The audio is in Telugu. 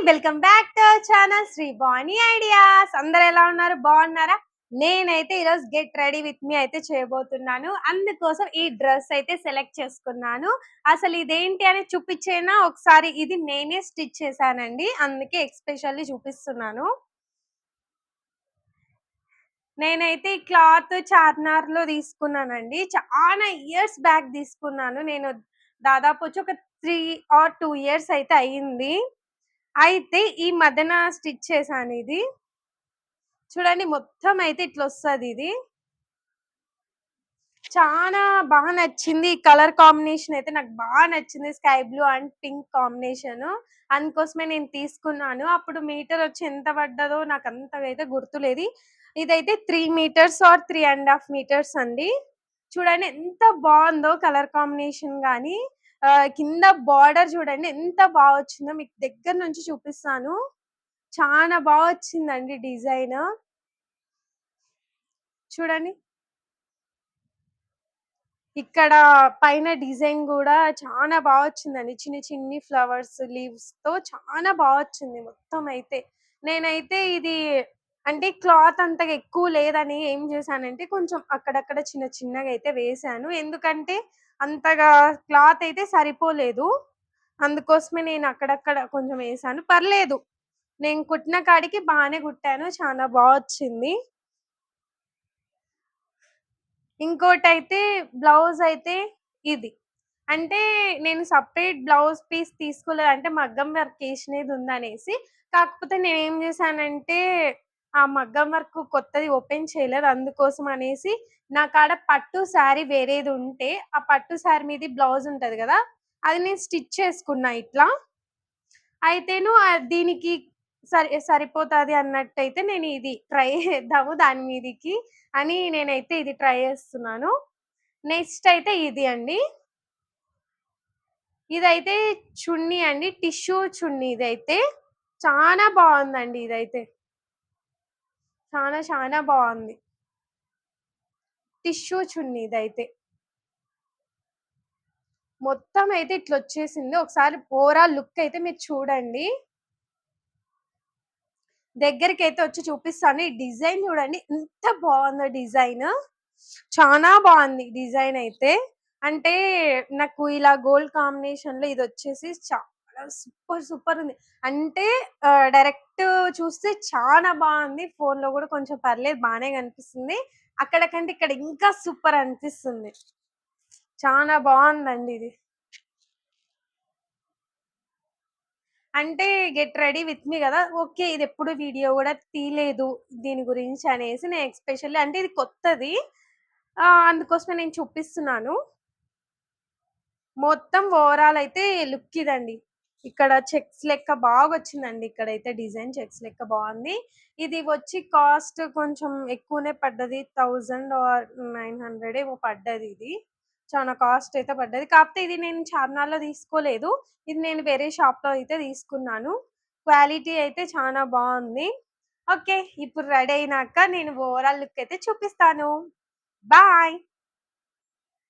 Welcome back to our channel Sri Bani ideas. అందరు ఎలా ఉన్నారు? బాగున్నారా? నేనైతే ఈరోజు గెట్ రెడీ విత్ మీ అయితే చేయబోతున్నాను. అందుకోసం ఈ డ్రెస్ అయితే సెలెక్ట్ చేసుకున్నాను. అసలు ఇదేంటి అని చూపించేనా ఒకసారి. ఇది నేనే స్టిచ్ చేశానండి, అందుకే ఎక్స్పెషల్లీ చూపిస్తున్నాను. నేనైతే ఈ క్లాత్ చార్మినార్ లో తీసుకున్నానండి. చాలా ఇయర్స్ బ్యాక్ తీసుకున్నాను. నేను దాదాపు వచ్చి ఒక 3 or 2 years అయితే అయ్యింది. అయితే ఈ మధ్యన స్టిచ్ చేశాను. ఇది చూడండి, మొత్తం అయితే ఇట్లా వస్తుంది. ఇది చాలా బాగా నచ్చింది. ఈ కలర్ కాంబినేషన్ అయితే నాకు బాగా నచ్చింది. Sky blue and pink combination. అందుకోసమే నేను తీసుకున్నాను. అప్పుడు మీటర్ వచ్చి ఎంత పడ్డదో నాకు అంతగా అయితే గుర్తులేదు. ఇదైతే 3 meters or 3.5 meters అండి. చూడండి ఎంత బాగుందో కలర్ కాంబినేషన్ గానీ. కింద బార్డర్ చూడండి ఎంత బాగా వచ్చిందో, మీకు దగ్గర నుంచి చూపిస్తాను. చాలా బాగా వచ్చిందండి డిజైన్. చూడండి, ఇక్కడ పైన డిజైన్ కూడా చాలా బాగా వచ్చిందండి. చిన్న చిన్ని ఫ్లవర్స్ లీవ్స్ తో చాలా బాగా వచ్చింది మొత్తం అయితే. నేనైతే ఇది అంటే క్లాత్ అంతగా ఎక్కువ లేదని ఏం చేశానంటే కొంచెం అక్కడక్కడ చిన్న చిన్నగా అయితే వేసాను. ఎందుకంటే అంతగా క్లాత్ అయితే సరిపోలేదు. అందుకోసమే నేను అక్కడక్కడ కొంచెం వేసాను. పర్లేదు, నేను కుట్టిన కాడికి బాగానే కుట్టాను. చాలా బాగా వచ్చింది. ఇంకోటైతే బ్లౌజ్ అయితే ఇది. అంటే నేను సెపరేట్ బ్లౌజ్ పీస్ తీసుకోలేదు, అంటే మగ్గం వర్క్ ఏసినది ఉందనేసి. కాకపోతే నేనేం చేశానంటే ఆ మగ్గం వర్క్ కొత్తది ఓపెన్ చేయలేదు. అందుకోసం అనేసి నా కాడ పట్టు శారీ వేరేది ఉంటే ఆ పట్టు శారీ మీది బ్లౌజ్ ఉంటది కదా, అది నేను స్టిచ్ చేసుకున్నా ఇట్లా. అయితేను దీనికి సరిపోతుంది అన్నట్టయితే నేను ఇది ట్రై చేద్దాము దాని మీదికి అని నేనైతే ఇది ట్రై చేస్తున్నాను. నెక్స్ట్ అయితే ఇది అండి. ఇదైతే చున్నీ అండి, టిష్యూ చున్నీ. ఇదైతే చాలా బాగుందండి. ఇదైతే చాలా చాలా బాగుంది. టిష్యూ చున్నీ ఇదైతే మొత్తం అయితే ఇట్లా వచ్చేసింది. ఒకసారి ఓవరాల్ లుక్ అయితే మీరు చూడండి. దగ్గరికి అయితే వచ్చి చూపిస్తాను. ఈ డిజైన్ చూడండి ఎంత బాగుందో. డిజైన్ చాలా బాగుంది. డిజైన్ అయితే అంటే నాకు ఇలా గోల్డ్ కాంబినేషన్ లో ఇది వచ్చేసి చాలా సూపర్ సూపర్ ఉంది. అంటే డైరెక్ట్ చూస్తే చాలా బాగుంది. ఫోన్ లో కూడా కొంచెం పర్లేదు, బాగానే కనిపిస్తుంది. అక్కడ కంటే ఇక్కడ ఇంకా సూపర్ అనిపిస్తుంది. చాలా బాగుందండి ఇది. అంటే గెట్ రెడీ విత్ మీ కదా, ఓకే. ఇది ఎప్పుడు వీడియో కూడా తీయలేదు దీని గురించి అనేసి నేను ఎక్స్పెషల్లీ, అంటే ఇది కొత్తది, అందుకోసమే నేను చూపిస్తున్నాను. మొత్తం ఓవరాల్ అయితే లుక్ ఇదండి. ఇక్కడ చెక్స్ లెక్క బాగా వచ్చిందండి. ఇక్కడైతే డిజైన్ చెక్స్ లెక్క బాగుంది. ఇది వచ్చి కాస్ట్ కొంచెం ఎక్కువనే పడ్డది. 1000 or 900 ఏమో పడ్డది. ఇది చాలా కాస్ట్ అయితే పడ్డది. కాకపోతే ఇది నేను చార్మినార్‌లో తీసుకోలేదు. ఇది నేను వేరే షాప్‌లో అయితే తీసుకున్నాను. క్వాలిటీ అయితే చాలా బాగుంది. ఓకే, ఇప్పుడు రెడీ అయినాక నేను ఓవరాల్ లుక్ అయితే చూపిస్తాను. బాయ్.